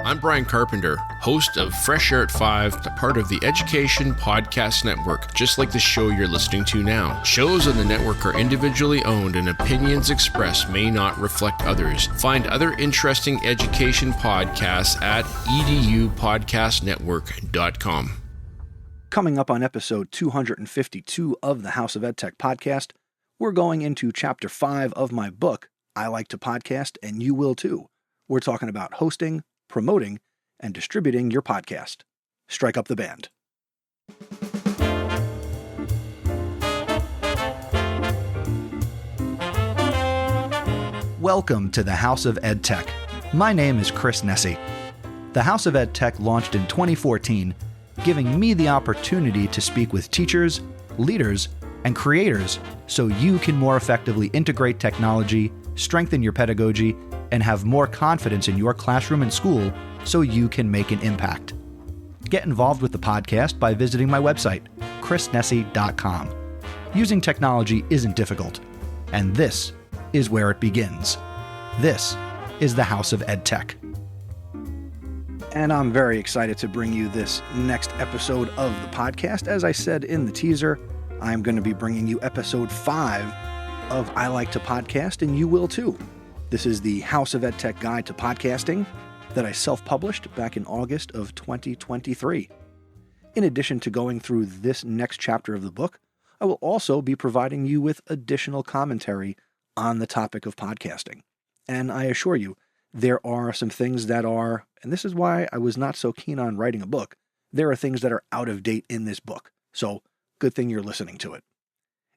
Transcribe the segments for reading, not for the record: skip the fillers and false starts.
I'm Brian Carpenter, host of Fresh Air at 5, a part of the Education Podcast Network, just like the show you're listening to now. Shows on the network are individually owned and opinions expressed may not reflect others. Find other interesting education podcasts at edupodcastnetwork.com. Coming up on episode 252 of the House of EdTech podcast, we're going into chapter 5 of my book, I Like to Podcast and You Will Too. We're talking about hosting, promoting, and distributing your podcast. Strike up the band. Welcome to the House of EdTech. My name is Chris Nesi. The House of EdTech launched in 2014, giving me the opportunity to speak with teachers, leaders, and creators so you can more effectively integrate technology, strengthen your pedagogy, and have more confidence in your classroom and school so you can make an impact. Get involved with the podcast by visiting my website, chrisnesi.com. Using technology isn't difficult, and this is where it begins. This is the House of EdTech. And I'm very excited to bring you this next episode of the podcast. As I said in the teaser, I'm going to be bringing you episode 5 of I Like to Podcast and You Will Too. This is the House of EdTech Guide to Podcasting that I self-published back in August of 2023. In addition to going through this next chapter of the book, I will also be providing you with additional commentary on the topic of podcasting. And I assure you, there are some things that are, and this is why I was not so keen on writing a book, there are things that are out of date in this book. So, good thing you're listening to it.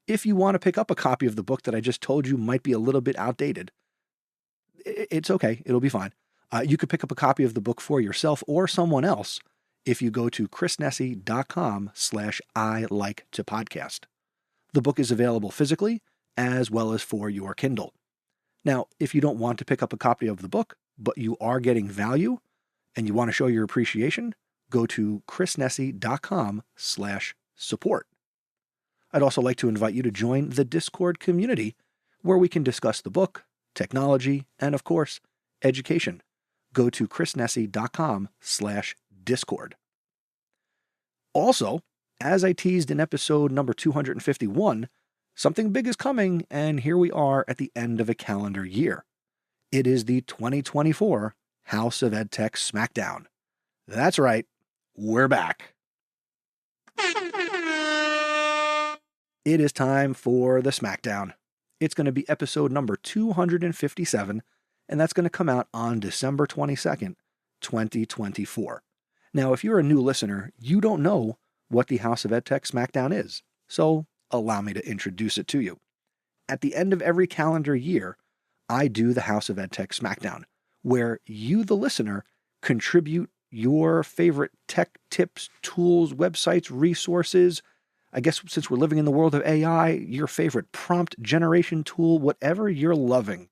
If you want to pick up a copy of the book that I just told you might be a little bit outdated, it's okay. It'll be fine. You could pick up a copy of the book for yourself or someone else if you go to chrisnesi.com/I Like to Podcast. The book is available physically as well as for your Kindle. Now, if you don't want to pick up a copy of the book, but you are getting value and you want to show your appreciation, go to chrisnesi.com/support. I'd also like to invite you to join the Discord community where we can discuss the book, technology, and of course, education. Go to chrisnesi.com/discord. Also, as I teased in episode number 251, something big is coming, and here we are at the end of a calendar year. It is the 2024 House of EdTech Smackdown. That's right, we're back. It is time for the Smackdown. It's going to be episode number 257, and that's going to come out on December 22nd, 2024. Now, if you're a new listener, you don't know what the House of EdTech Smackdown is, so allow me to introduce it to you. At the end of every calendar year, I do the House of EdTech Smackdown, where you, the listener, contribute your favorite tech tips, tools, websites, resources. I guess since we're living in the world of AI, your favorite prompt generation tool, whatever you're loving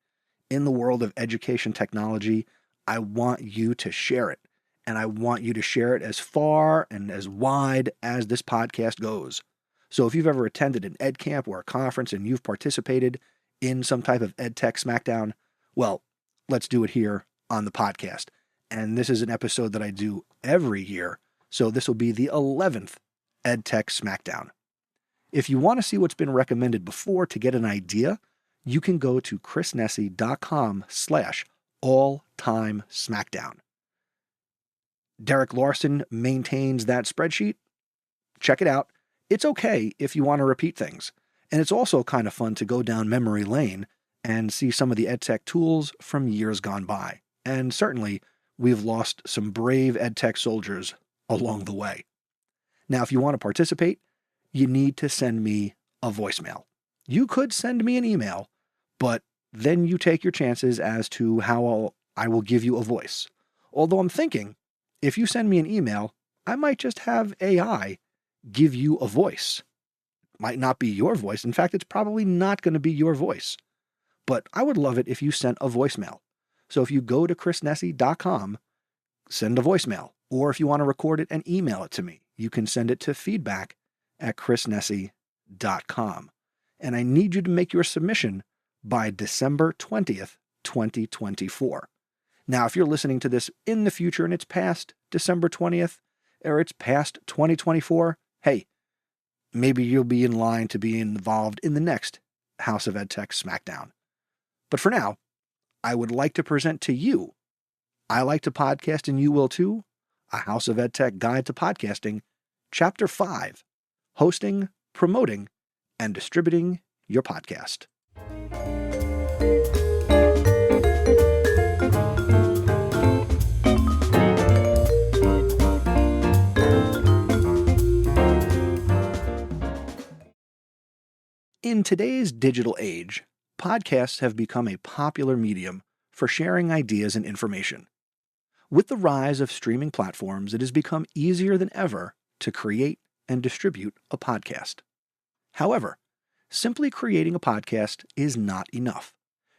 in the world of education technology, I want you to share it. And I want you to share it as far and as wide as this podcast goes. So if you've ever attended an ed camp or a conference and you've participated in some type of EdTech Smackdown, well, let's do it here on the podcast. And this is an episode that I do every year, so this will be the 11th EdTech Smackdown. If you want to see what's been recommended before to get an idea, you can go to chrisnesi.com/all-time smackdown. Derek Larson maintains that spreadsheet. Check it out. It's okay if you want to repeat things. And it's also kind of fun to go down memory lane and see some of the EdTech tools from years gone by. And certainly, we've lost some brave EdTech soldiers along the way. Now, if you want to participate, you need to send me a voicemail. You could send me an email, but then you take your chances as to how I will give you a voice. Although I'm thinking, if you send me an email, I might just have AI give you a voice. Might not be your voice. In fact, it's probably not going to be your voice. But I would love it if you sent a voicemail. So if you go to chrisnesi.com, send a voicemail. Or if you want to record it and email it to me, you can send it to feedback@chrisnesi.com. And I need you to make your submission by December 20th, 2024. Now, if you're listening to this in the future and it's past December 20th, or it's past 2024, hey, maybe you'll be in line to be involved in the next House of EdTech Smackdown. But for now, I would like to present to you, I Like to Podcast and You Will Too, a House of EdTech Guide to Podcasting, Chapter 5, Hosting, Promoting, and Distributing Your Podcast. In today's digital age, podcasts have become a popular medium for sharing ideas and information. With the rise of streaming platforms, it has become easier than ever to create and distribute a podcast. However, simply creating a podcast is not enough.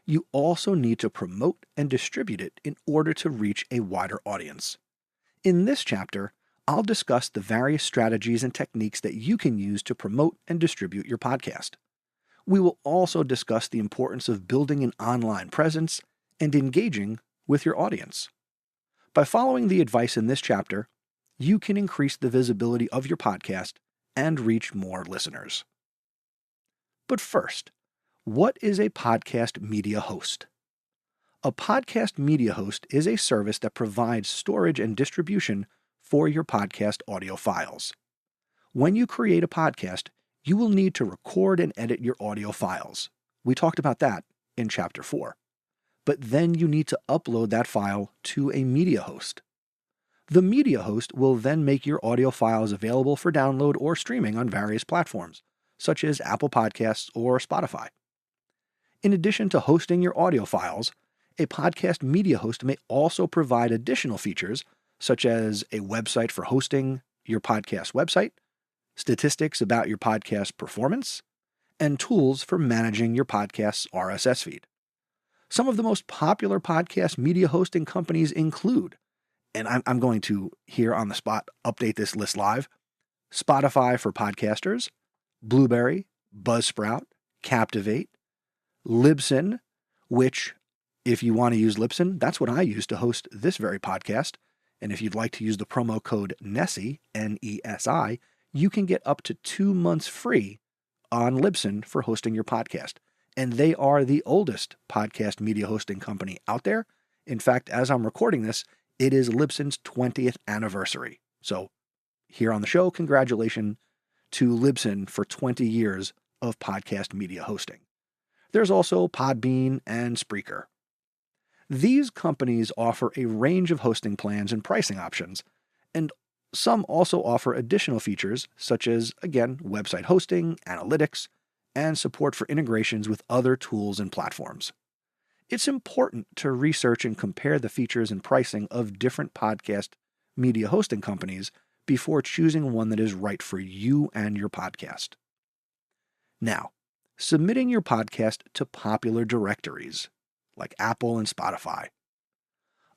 You also need to promote and distribute it in order to reach a wider audience. In this chapter, I'll discuss the various strategies and techniques that you can use to promote and distribute your podcast. We will also discuss the importance of building an online presence and engaging with your audience. By following the advice in this chapter, you can increase the visibility of your podcast and reach more listeners. But first, what is a podcast media host? A podcast media host is a service that provides storage and distribution for your podcast audio files. When you create a podcast, you will need to record and edit your audio files. We talked about that in Chapter 4. But then you need to upload that file to a media host. The media host will then make your audio files available for download or streaming on various platforms, such as Apple Podcasts or Spotify. In addition to hosting your audio files, a podcast media host may also provide additional features, such as a website for hosting your podcast website, statistics about your podcast performance, and tools for managing your podcast's RSS feed. Some of the most popular podcast media hosting companies include, and I'm going to, here on the spot, update this list live, Spotify for podcasters, Blueberry, Buzzsprout, Captivate, Libsyn, which, if you want to use Libsyn, that's what I use to host this very podcast. And if you'd like to use the promo code NESI, N-E-S-I, you can get up to 2 months free on Libsyn for hosting your podcast. And they are the oldest podcast media hosting company out there. In fact, as I'm recording this, it is Libsyn's 20th anniversary. So here on the show, congratulations to Libsyn for 20 years of podcast media hosting. There's also Podbean and Spreaker. These companies offer a range of hosting plans and pricing options, and some also offer additional features such as, again, website hosting, analytics, and support for integrations with other tools and platforms. It's important to research and compare the features and pricing of different podcast media hosting companies before choosing one that is right for you and your podcast. Now, submitting your podcast to popular directories like Apple and Spotify.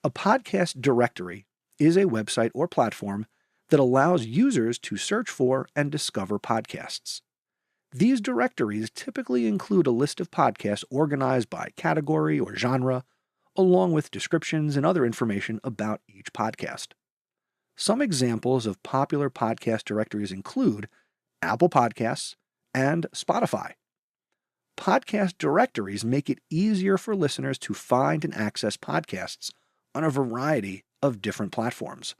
A podcast directory is a website or platform that allows users to search for and discover podcasts. These directories typically include a list of podcasts organized by category or genre, along with descriptions and other information about each podcast. Some examples of popular podcast directories include Apple Podcasts and Spotify. Podcast directories make it easier for listeners to find and access podcasts on a variety of different platforms.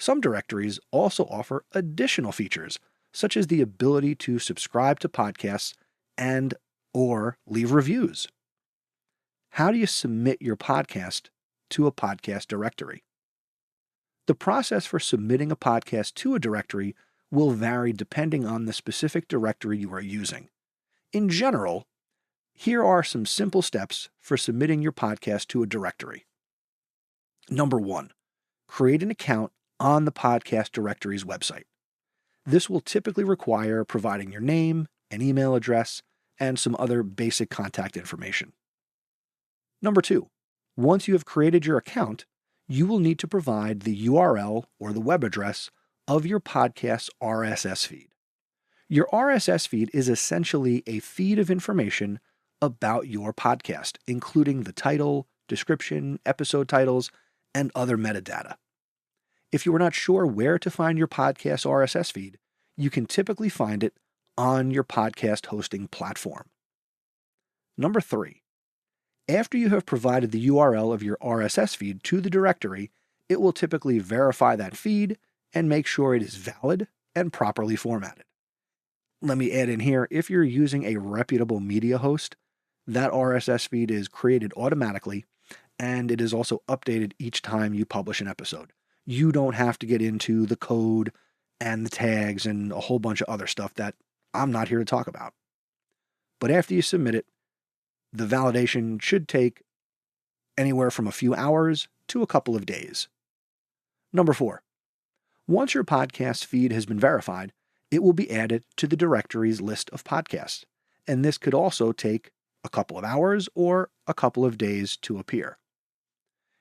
Some directories also offer additional features, such as the ability to subscribe to podcasts and or leave reviews. How do you submit your podcast to a podcast directory? The process for submitting a podcast to a directory will vary depending on the specific directory you are using. In general, here are some simple steps for submitting your podcast to a directory. Number 1, create an account on the podcast directory's website. This will typically require providing your name, an email address, and some other basic contact information. Number 2, once you have created your account, you will need to provide the URL or the web address of your podcast's RSS feed. Your RSS feed is essentially a feed of information about your podcast, including the title, description, episode titles, and other metadata. If you are not sure where to find your podcast RSS feed, you can typically find it on your podcast hosting platform. Number 3. After you have provided the URL of your RSS feed to the directory, it will typically verify that feed and make sure it is valid and properly formatted. Let me add in here, if you're using a reputable media host, that RSS feed is created automatically, and it is also updated each time you publish an episode. You don't have to get into the code and the tags and a whole bunch of other stuff that I'm not here to talk about. But after you submit it, the validation should take anywhere from a few hours to a couple of days. Number 4. Once your podcast feed has been verified, it will be added to the directory's list of podcasts, and this could also take a couple of hours or a couple of days to appear.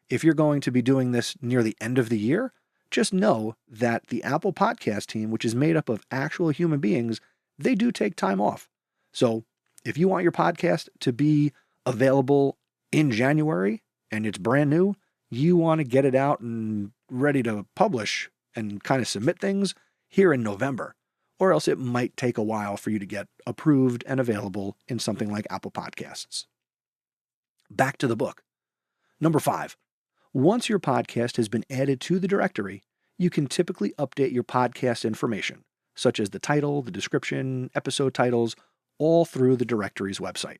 If you're going to be doing this near the end of the year, just know that the Apple Podcast team, which is made up of actual human beings, they do take time off. So if you want your podcast to be available in January and it's brand new, you want to get it out and ready to publish and kind of submit things here in November, or else it might take a while for you to get approved and available in something like Apple Podcasts. Back to the book. Number 5. Once your podcast has been added to the directory, you can typically update your podcast information, such as the title, the description, episode titles, all through the directory's website.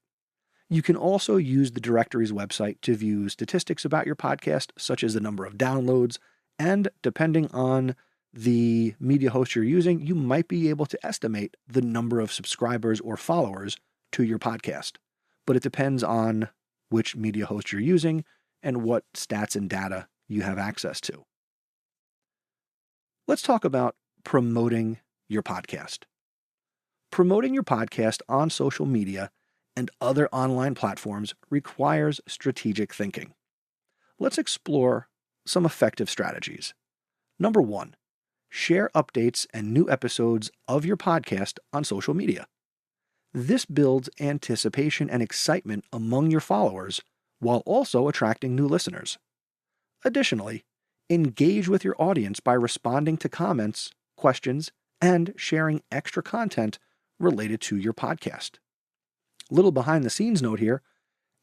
You can also use the directory's website to view statistics about your podcast, such as the number of downloads, and depending on the media host you're using, you might be able to estimate the number of subscribers or followers to your podcast. But it depends on which media host you're using and what stats and data you have access to. Let's talk about promoting your podcast. Promoting your podcast on social media and other online platforms requires strategic thinking. Let's explore some effective strategies. Number 1, share updates and new episodes of your podcast on social media. This builds anticipation and excitement among your followers while also attracting new listeners. Additionally, engage with your audience by responding to comments, questions, and sharing extra content related to your podcast. Little behind the scenes note here,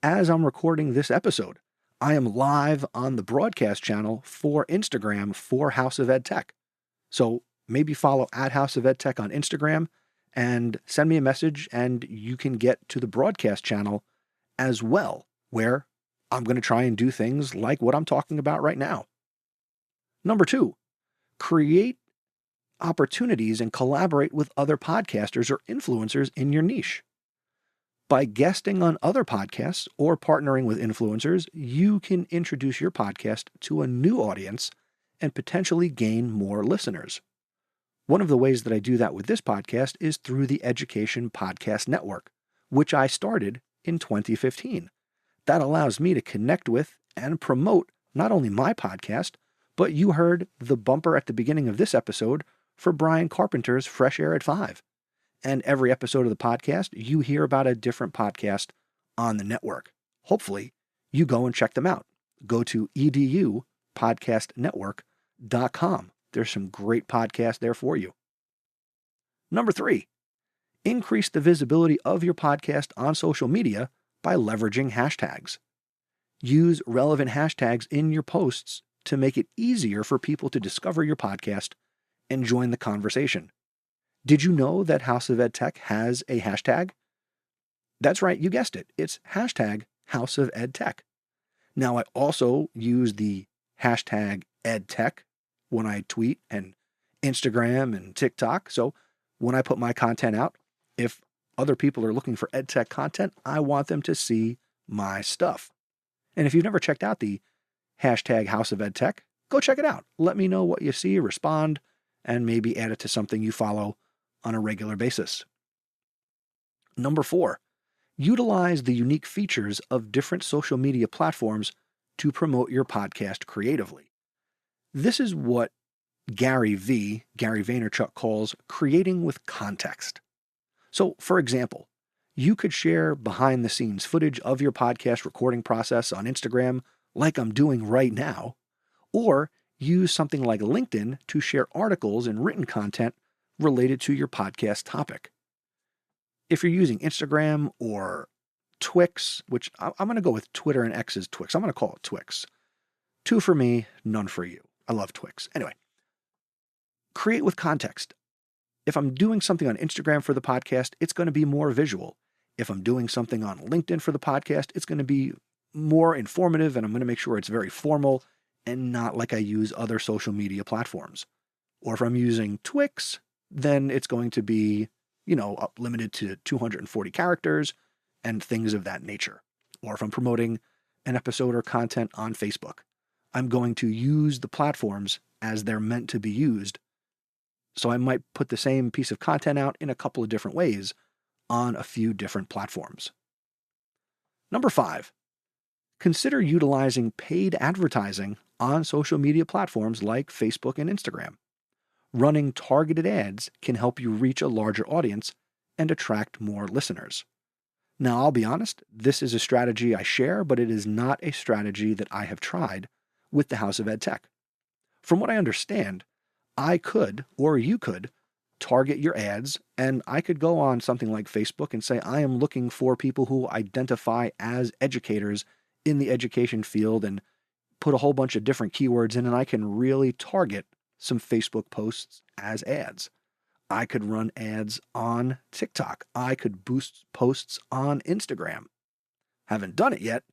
as I'm recording this episode, I am live on the broadcast channel for Instagram for House of Ed Tech. So maybe follow @HouseofEdTech on Instagram and send me a message, and you can get to the broadcast channel as well, where I'm going to try and do things like what I'm talking about right now. Number 2, create opportunities and collaborate with other podcasters or influencers in your niche. By guesting on other podcasts or partnering with influencers, you can introduce your podcast to a new audience and potentially gain more listeners. One of the ways that I do that with this podcast is through the Education Podcast Network, which I started in 2015. That allows me to connect with and promote not only my podcast, but you heard the bumper at the beginning of this episode for Brian Carpenter's Fresh Air at 5. And every episode of the podcast, you hear about a different podcast on the network. Hopefully, you go and check them out. Go to edupodcastnetwork.com. There's some great podcasts there for you. Number 3, increase the visibility of your podcast on social media by leveraging hashtags. Use relevant hashtags in your posts to make it easier for people to discover your podcast and join the conversation. Did you know that House of Ed Tech has a hashtag? That's right, you guessed it. It's hashtag House of Ed Tech. Now, I also use the hashtag EdTech when I tweet and Instagram and TikTok. So when I put my content out, if other people are looking for EdTech content, I want them to see my stuff. And if you've never checked out the hashtag House of Ed Tech, go check it out. Let me know what you see, respond, and maybe add it to something you follow on a regular basis. Number 4, utilize the unique features of different social media platforms to promote your podcast creatively. This is what Gary Vaynerchuk calls creating with context. So, for example, You could share behind-the-scenes footage of your podcast recording process on Instagram, like I'm doing right now, or use something like LinkedIn to share articles and written content related to your podcast topic. If you're using Instagram or Twix, which I'm going to go with Twitter and X's Twix. I'm going to call it Twix. 2 for me, none for you. I love Twix. Anyway, create with context. If I'm doing something on Instagram for the podcast, it's going to be more visual. If I'm doing something on LinkedIn for the podcast, it's going to be more informative, and I'm going to make sure it's very formal and not like I use other social media platforms. Or if I'm using Twix, then it's going to be, limited to 240 characters and things of that nature. Or if I'm promoting an episode or content on Facebook, I'm going to use the platforms as they're meant to be used. So I might put the same piece of content out in a couple of different ways on a few different platforms. Number 5, consider utilizing paid advertising on social media platforms like Facebook and Instagram. Running targeted ads can help you reach a larger audience and attract more listeners. Now, I'll be honest, this is a strategy I share, but it is not a strategy that I have tried with the House of EdTech. From what I understand, I could, or you could, target your ads, and I could go on something like Facebook and say, I am looking for people who identify as educators in the education field, and put a whole bunch of different keywords in, and I can really target some Facebook posts as ads. I could run ads on TikTok. I could boost posts on Instagram. Haven't done it yet,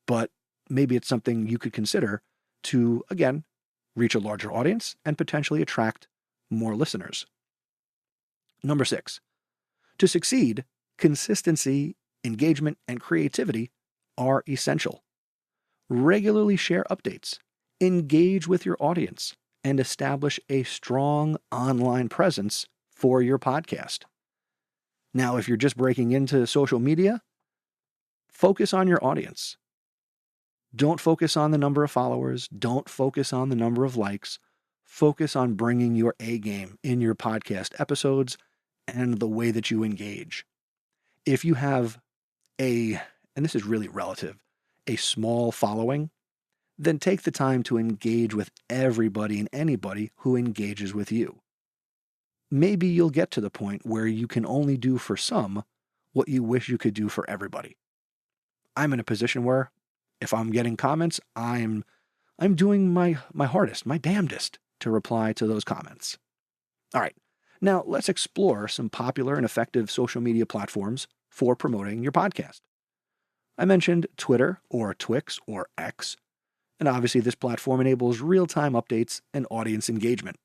but maybe it's something you could consider to, again, reach a larger audience and potentially attract more listeners. Number 6, to succeed, consistency, engagement, and creativity are essential. Regularly share updates, engage with your audience, and establish a strong online presence for your podcast. Now, if you're just breaking into social media, focus on your audience. Don't focus on the number of followers. Don't focus on the number of likes. Focus on bringing your A game in your podcast episodes and the way that you engage. If you have and this is really relative, a small following, then take the time to engage with everybody and anybody who engages with you. Maybe you'll get to the point where you can only do for some what you wish you could do for everybody. I'm in a position where if I'm getting comments, I'm doing my hardest, my damnedest to reply to those comments. All right, now let's explore some popular and effective social media platforms for promoting your podcast. I mentioned Twitter or Twix or X, and obviously this platform enables real-time updates and audience engagement.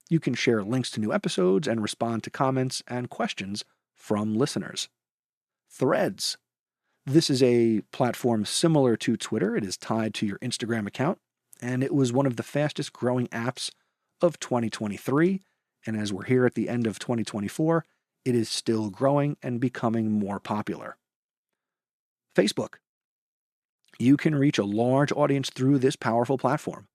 You can share links to new episodes and respond to comments and questions from listeners. Threads. This is a platform similar to Twitter. It is tied to your Instagram account, and it was one of the fastest growing apps of 2023. And as we're here at the end of 2024, it is still growing and becoming more popular. Facebook. You can reach a large audience through this powerful platform.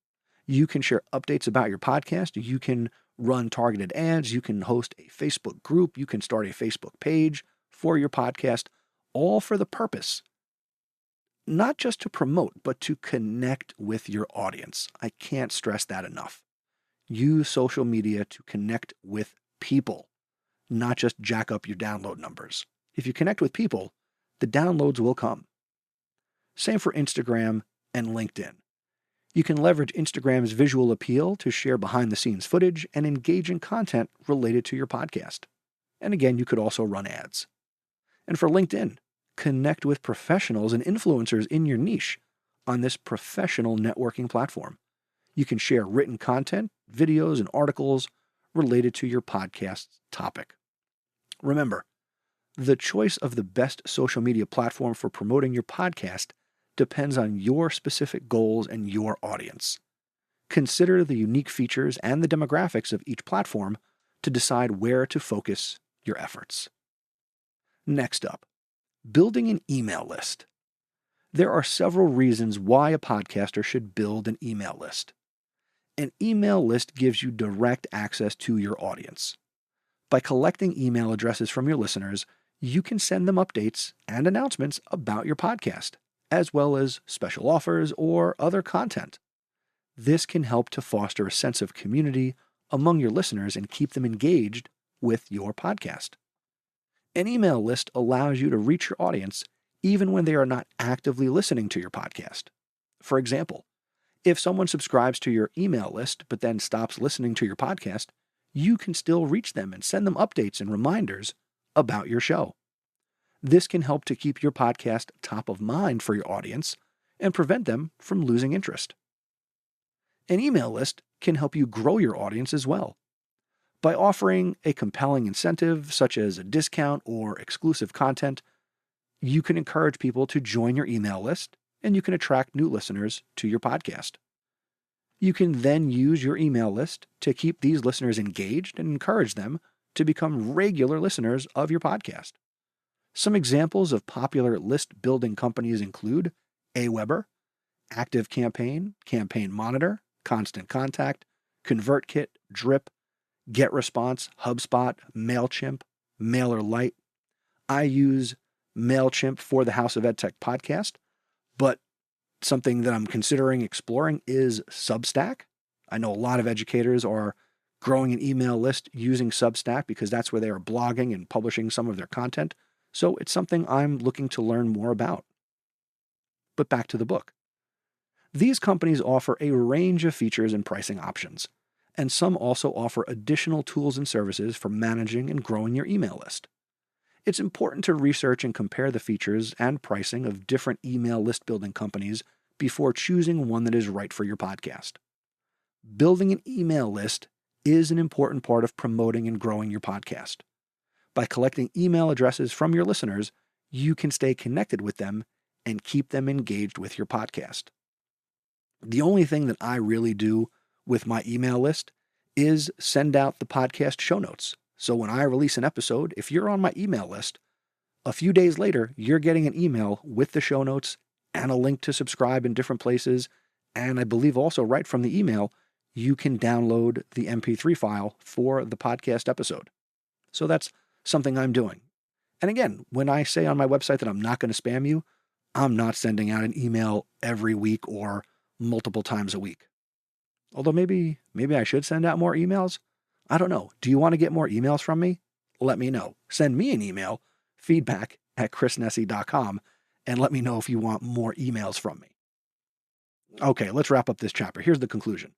You can share updates about your podcast. You can run targeted ads. You can host a Facebook group. You can start a Facebook page for your podcast, all for the purpose, not just to promote, but to connect with your audience. I can't stress that enough. Use social media to connect with people, not just jack up your download numbers. If you connect with people, the downloads will come. Same for Instagram and LinkedIn. You can leverage Instagram's visual appeal to share behind-the-scenes footage and engaging content related to your podcast. And again, you could also run ads. And for LinkedIn, connect with professionals and influencers in your niche on this professional networking platform. You can share written content, videos, and articles related to your podcast's topic. Remember, the choice of the best social media platform for promoting your podcast depends on your specific goals and your audience. Consider the unique features and the demographics of each platform to decide where to focus your efforts. Next up, building an email list. There are several reasons why a podcaster should build an email list. An email list gives you direct access to your audience. By collecting email addresses from your listeners, you can send them updates and announcements about your podcast, as well as special offers or other content. This can help to foster a sense of community among your listeners and keep them engaged with your podcast. An email list allows you to reach your audience even when they are not actively listening to your podcast. For example, if someone subscribes to your email list but then stops listening to your podcast, you can still reach them and send them updates and reminders about your show. This can help to keep your podcast top of mind for your audience and prevent them from losing interest. An email list can help you grow your audience as well. By offering a compelling incentive, such as a discount or exclusive content, you can encourage people to join your email list and you can attract new listeners to your podcast. You can then use your email list to keep these listeners engaged and encourage them to become regular listeners of your podcast. Some examples of popular list building companies include Aweber, ActiveCampaign, Campaign Monitor, Constant Contact, ConvertKit, Drip, GetResponse, HubSpot, MailChimp, MailerLite. I use MailChimp for the House of EdTech podcast, but something that I'm considering exploring is Substack. I know a lot of educators are growing an email list using Substack because that's where they are blogging and publishing some of their content. So it's something I'm looking to learn more about. But back to the book. These companies offer a range of features and pricing options, and some also offer additional tools and services for managing and growing your email list. It's important to research and compare the features and pricing of different email list building companies before choosing one that is right for your podcast. Building an email list is an important part of promoting and growing your podcast. By collecting email addresses from your listeners, you can stay connected with them and keep them engaged with your podcast. The only thing that I really do with my email list is send out the podcast show notes. So when I release an episode, if you're on my email list, a few days later, you're getting an email with the show notes and a link to subscribe in different places. And I believe also right from the email, you can download the MP3 file for the podcast episode. So that's something I'm doing. And again, when I say on my website that I'm not going to spam you, I'm not sending out an email every week or multiple times a week. Although maybe I should send out more emails. I don't know. Do you want to get more emails from me? Let me know. Send me an email, feedback@chrisnessy.com, and let me know if you want more emails from me. Okay, let's wrap up this chapter. Here's the conclusion.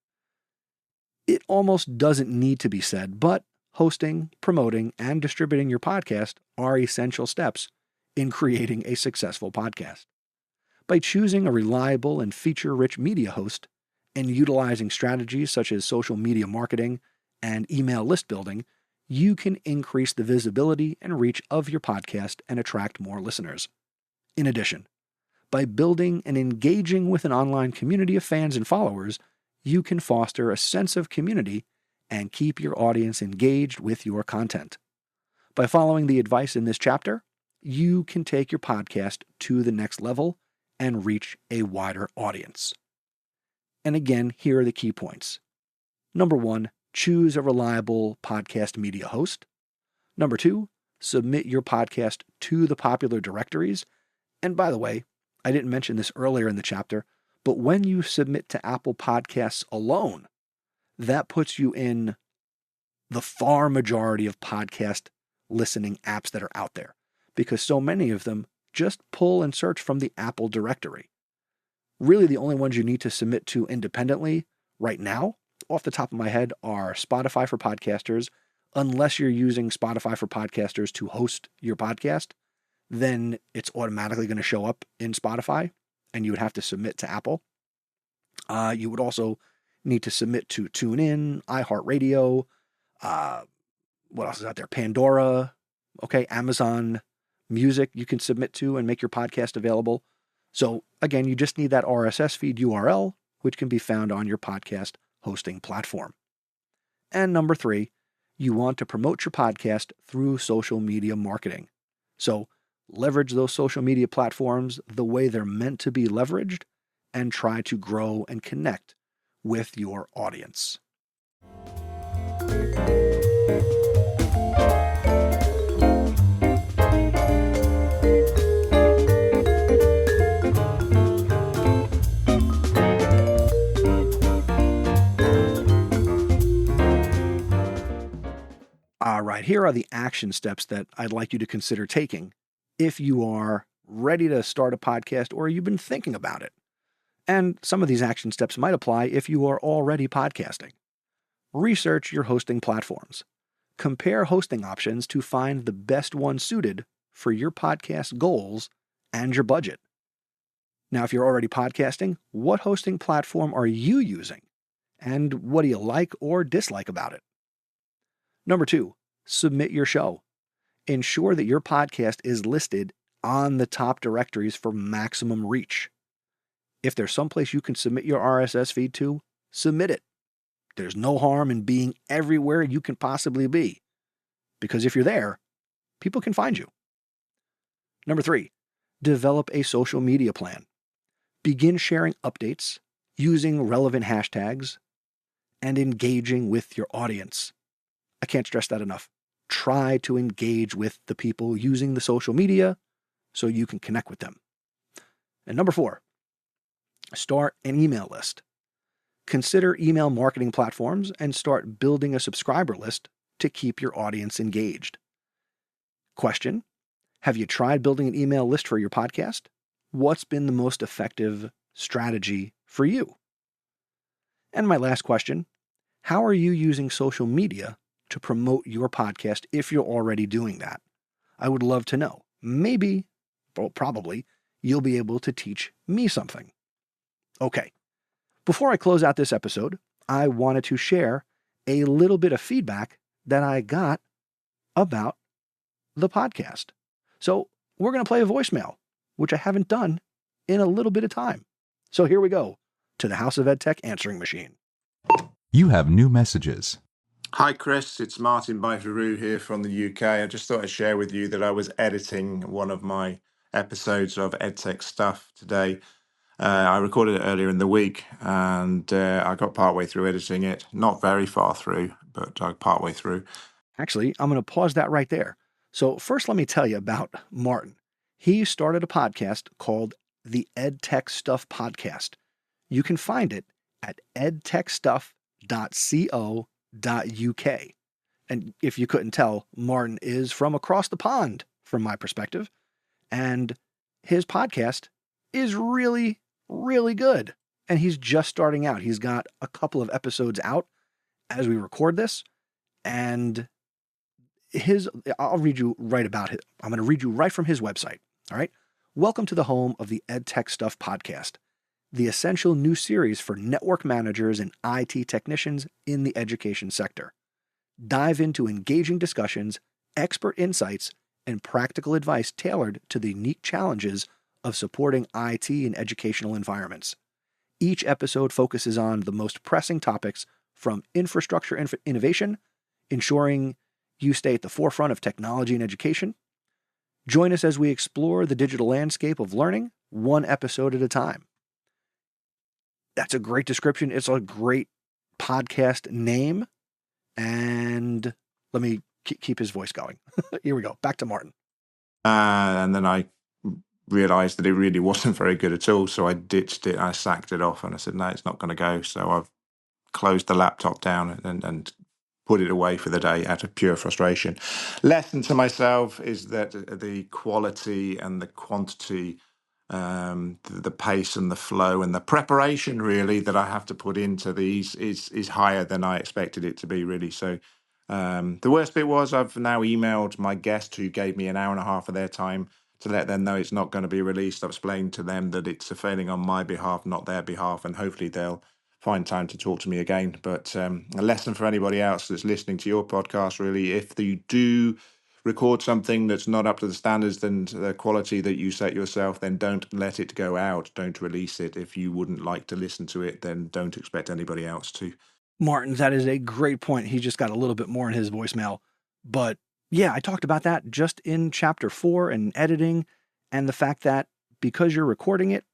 It almost doesn't need to be said, but hosting, promoting, and distributing your podcast are essential steps in creating a successful podcast. By choosing a reliable and feature-rich media host and utilizing strategies such as social media marketing and email list building, you can increase the visibility and reach of your podcast and attract more listeners. In addition, by building and engaging with an online community of fans and followers, you can foster a sense of community and keep your audience engaged with your content. By following the advice in this chapter, you can take your podcast to the next level and reach a wider audience. And again, here are the key points. Number 1, choose a reliable podcast media host. Number 2, submit your podcast to the popular directories. And by the way, I didn't mention this earlier in the chapter, but when you submit to Apple Podcasts alone, that puts you in the far majority of podcast listening apps that are out there, because so many of them just pull and search from the Apple directory. Really, the only ones you need to submit to independently right now, off the top of my head, are Spotify for Podcasters. Unless you're using Spotify for Podcasters to host your podcast, then it's automatically going to show up in Spotify, and you would have to submit to Apple. You would also need to submit to TuneIn, iHeartRadio, what else is out there? Pandora, okay, Amazon Music you can submit to and make your podcast available. So again, you just need that RSS feed URL, which can be found on your podcast hosting platform. And number 3, you want to promote your podcast through social media marketing. So leverage those social media platforms the way they're meant to be leveraged and try to grow and connect with your audience. All right, here are the action steps that I'd like you to consider taking if you are ready to start a podcast or you've been thinking about it. And some of these action steps might apply if you are already podcasting. Research your hosting platforms. Compare hosting options to find the best one suited for your podcast goals and your budget. Now, if you're already podcasting, what hosting platform are you using? And what do you like or dislike about it? Number 2, submit your show. Ensure that your podcast is listed on the top directories for maximum reach. If there's someplace you can submit your RSS feed to, submit it. There's no harm in being everywhere you can possibly be, because if you're there, people can find you. Number 3, develop a social media plan. Begin sharing updates, using relevant hashtags, and engaging with your audience. I can't stress that enough. Try to engage with the people using the social media so you can connect with them. And number 4, start an email list. Consider email marketing platforms and start building a subscriber list to keep your audience engaged. Question: have you tried building an email list for your podcast? What's been the most effective strategy for you? And my last question: how are you using social media to promote your podcast if you're already doing that? I would love to know. Maybe, well, probably, you'll be able to teach me something. Okay, before I close out this episode, I wanted to share a little bit of feedback that I got about the podcast. So we're going to play a voicemail, which I haven't done in a little bit of time. So here we go to the House of EdTech answering machine. You have new messages. Hi, Chris. It's Martin Bytheroux here from the UK. I just thought I'd share with you that I was editing one of my episodes of EdTech Stuff today. I recorded it earlier in the week, and I got partway through editing it. Not very far through, but partway through. Actually, I'm going to pause that right there. So first, let me tell you about Martin. He started a podcast called the EdTech Stuff Podcast. You can find it at edtechstuff.co.uk. And if you couldn't tell, Martin is from across the pond, from my perspective. And his podcast is really, really good. And he's just starting out. He's got a couple of episodes out as we record this. And I'll read you right about it. I'm going to read you right from his website. All right. Welcome to the home of the EdTech Stuff Podcast, the essential new series for network managers and IT technicians in the education sector. Dive into engaging discussions, expert insights, and practical advice tailored to the unique challenges of supporting IT in educational environments. Each episode focuses on the most pressing topics from infrastructure innovation, ensuring you stay at the forefront of technology and education. Join us as we explore the digital landscape of learning, one episode at a time. That's a great description. It's a great podcast name. And let me keep his voice going. Here we go. Back to Martin. And then I realized that it really wasn't very good at all. So I ditched it. I sacked it off and I said, no, it's not going to go. So I've closed the laptop down and put it away for the day out of pure frustration. Lesson to myself is that the quality and the quantity, the pace and the flow and the preparation really that I have to put into these is higher than I expected it to be, really. So the worst bit was I've now emailed my guest who gave me an hour and a half of their time to let them know it's not going to be released. I've explained to them that it's a failing on my behalf, not their behalf, and hopefully they'll find time to talk to me again. But a lesson for anybody else that's listening to your podcast, really, if you do record something that's not up to the standards and the quality that you set yourself, then don't let it go out. Don't release it. If you wouldn't like to listen to it, then don't expect anybody else to. Martin, that is a great point. He just got a little bit more in his voicemail. But yeah, I talked about that just in chapter 4 and editing, and the fact that because you're recording it,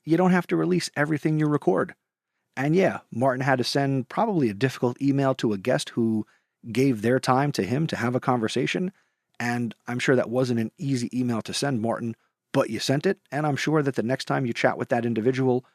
you don't have to release everything you record. And yeah, Martin had to send probably a difficult email to a guest who gave their time to him to have a conversation. And I'm sure that wasn't an easy email to send, Martin, but you sent it. And I'm sure that the next time you chat with that individual,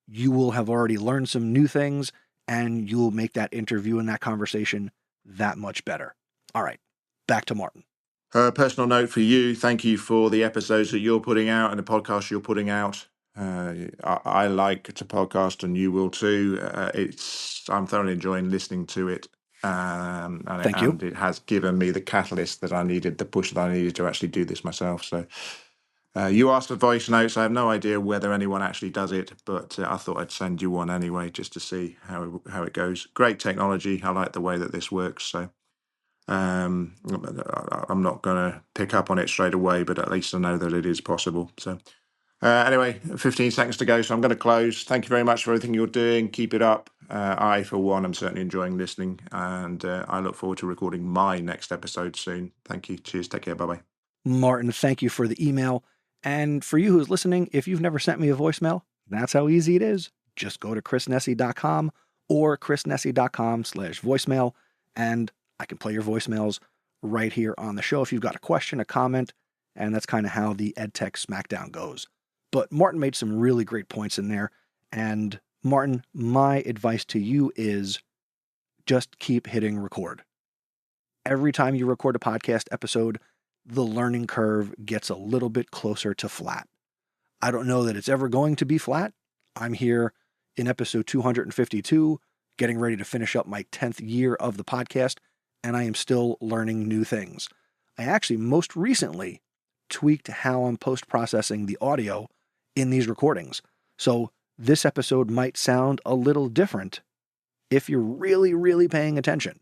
you will have already learned some new things and you will make that interview and that conversation that much better. All right, back to Martin. Personal note for you, thank you for the episodes that you're putting out and the podcasts you're putting out. I like to podcast, and you will too. I'm thoroughly enjoying listening to it, Thank you. and it has given me the catalyst that I needed, the push that I needed to actually do this myself. So you asked for voice notes. I have no idea whether anyone actually does it, but I thought I'd send you one anyway, just to see how it goes. Great technology. I like the way that this works. So I'm not going to pick up on it straight away, but at least I know that it is possible. So anyway, 15 seconds to go, so I'm going to close. Thank you very much for everything you're doing. Keep it up. I, for one, am certainly enjoying listening, and I look forward to recording my next episode soon. Thank you. Cheers. Take care. Bye-bye. Martin, thank you for the email. And for you who's listening, if you've never sent me a voicemail, that's how easy it is. Just go to chrisnessy.com or chrisnessy.com/voicemail, and I can play your voicemails right here on the show if you've got a question, a comment, and that's kind of how the EdTech Smackdown goes. But Martin made some really great points in there, and Martin, my advice to you is just keep hitting record. Every time you record a podcast episode, the learning curve gets a little bit closer to flat. I don't know that it's ever going to be flat. I'm here in episode 252, getting ready to finish up my 10th year of the podcast, and I am still learning new things. I actually most recently tweaked how I'm post-processing the audio in these recordings. So this episode might sound a little different if you're really, really paying attention.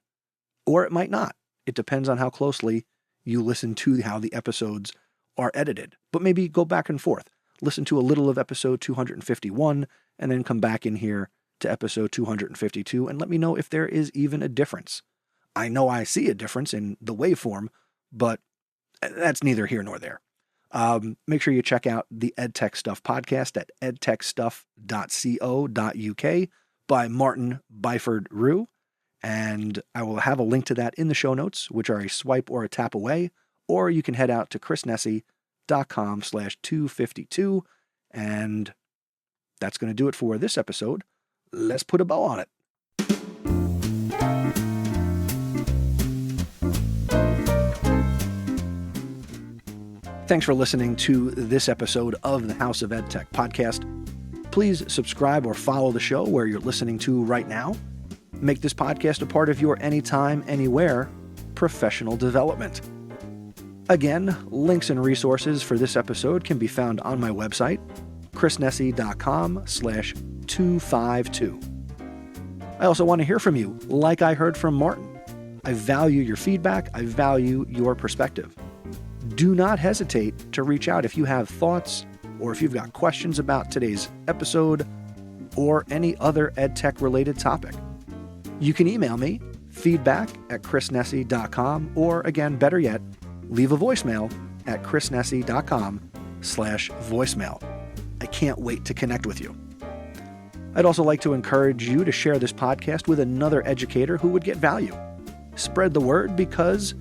Or it might not. It depends on how closely you listen to how the episodes are edited. But maybe go back and forth. Listen to a little of episode 251 and then come back in here to episode 252 and let me know if there is even a difference. I know I see a difference in the waveform, but that's neither here nor there. Make sure you check out the EdTech Stuff podcast at edtechstuff.co.uk by Martin Byford-Rue. And I will have a link to that in the show notes, which are a swipe or a tap away, or you can head out to chrisnessy.com/252. And that's going to do it for this episode. Let's put a bow on it. Thanks for listening to this episode of the House of EdTech podcast. Please subscribe or follow the show where you're listening to right now. Make this podcast a part of your anytime, anywhere professional development. Again, links and resources for this episode can be found on my website, chrisnessy.com/252. I also want to hear from you, like I heard from Martin. I value your feedback. I value your perspective. Do not hesitate to reach out if you have thoughts or if you've got questions about today's episode or any other EdTech related topic. You can email me, feedback@chrisnessy.com, or again, better yet, leave a voicemail at chrisnessy.com/voicemail. I can't wait to connect with you. I'd also like to encourage you to share this podcast with another educator who would get value. Spread the word because,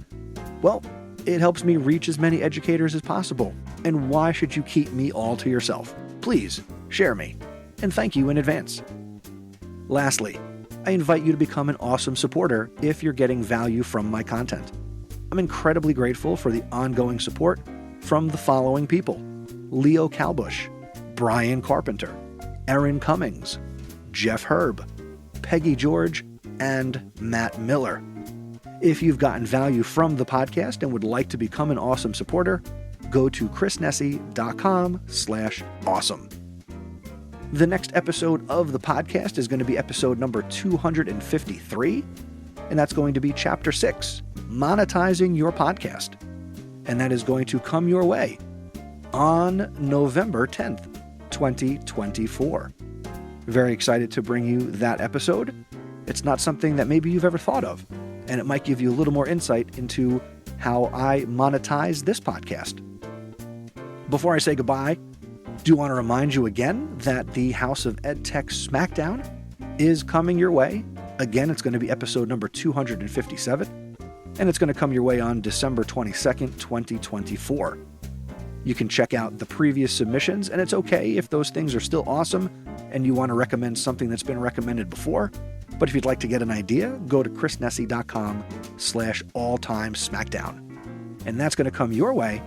well, it helps me reach as many educators as possible. And why should you keep me all to yourself? Please share me. And thank you in advance. Lastly, I invite you to become an awesome supporter if you're getting value from my content. I'm incredibly grateful for the ongoing support from the following people: Leo Calbush, Brian Carpenter, Erin Cummings, Jeff Herb, Peggy George, and Matt Miller. If you've gotten value from the podcast and would like to become an awesome supporter, go to chrisnessy.com/awesome. The next episode of the podcast is going to be episode number 253, and that's going to be Chapter 6, Monetizing Your Podcast. And that is going to come your way on November 10th, 2024. Very excited to bring you that episode. It's not something that maybe you've ever thought of, and it might give you a little more insight into how I monetize this podcast. Before I say goodbye, do want to remind you again that the House of EdTech Smackdown is coming your way. Again, it's going to be episode number 257, and it's going to come your way on December 22nd, 2024. You can check out the previous submissions, and it's okay if those things are still awesome and you want to recommend something that's been recommended before. But if you'd like to get an idea, go to chrisnessy.com/alltimesmackdown. And that's going to come your way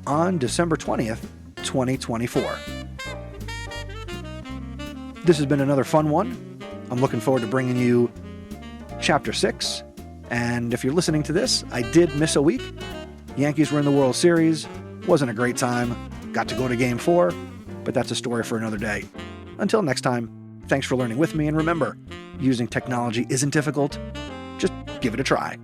on December 20th, 2024. This has been another fun one. I'm looking forward to bringing you Chapter 6. And if you're listening to this, I did miss a week. Yankees were in the World Series. Wasn't a great time. Got to go to Game 4. But that's a story for another day. Until next time, thanks for learning with me. And remember, using technology isn't difficult. Just give it a try.